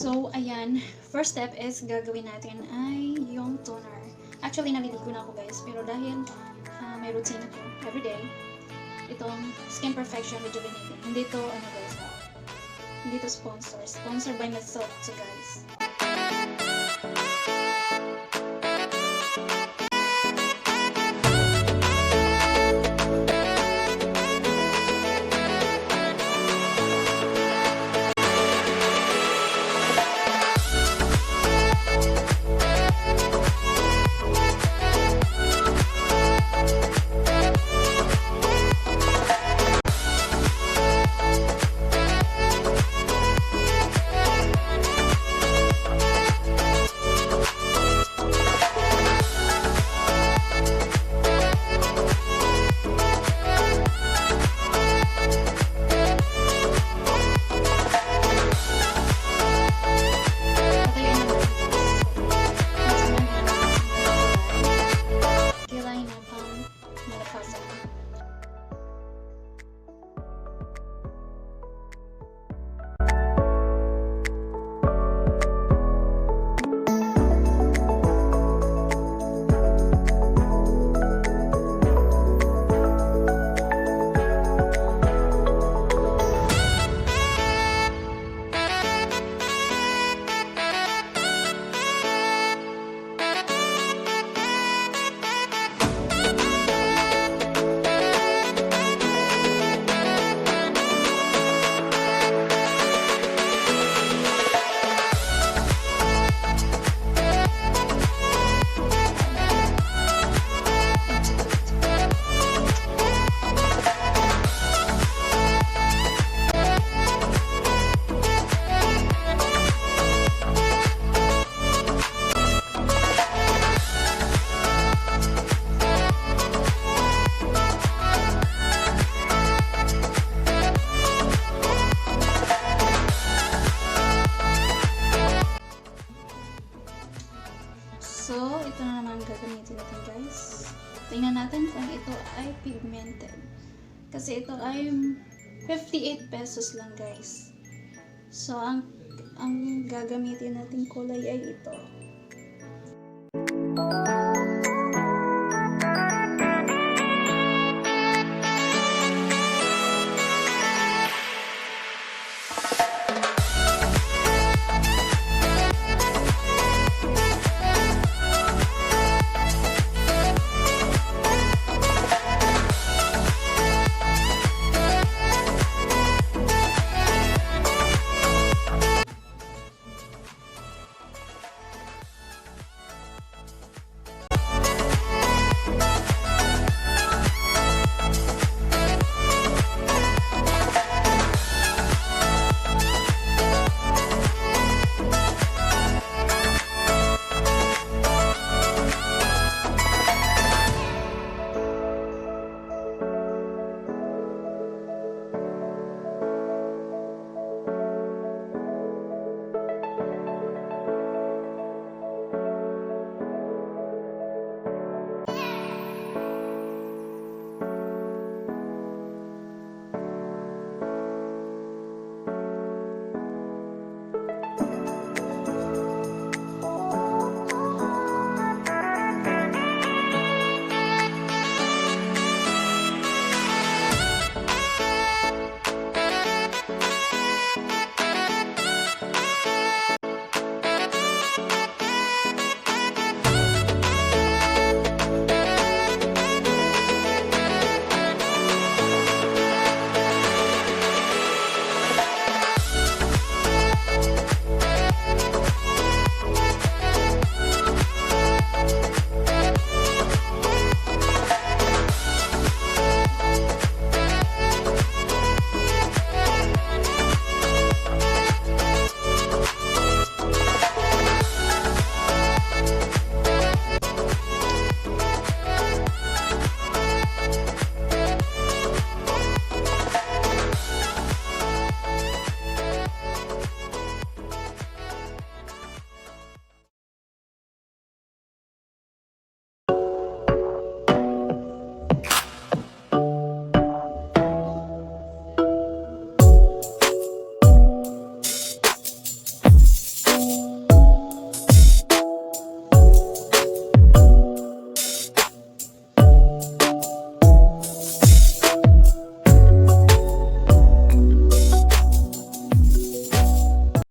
So, ayan. First step is gagawin natin ay yung toner. Actually, naliligo na ako guys. Pero dahil may routine ako everyday, itong Skin Perfection Rejuvenating. Hindi to, ano guys, hindi to sponsor. Sponsored by myself to guys. So, ito na naman gagamitin natin guys. Tingnan natin kung ito ay pigmented. Kasi ito ay 58 pesos lang guys. So, ang gagamitin natin kulay ay ito.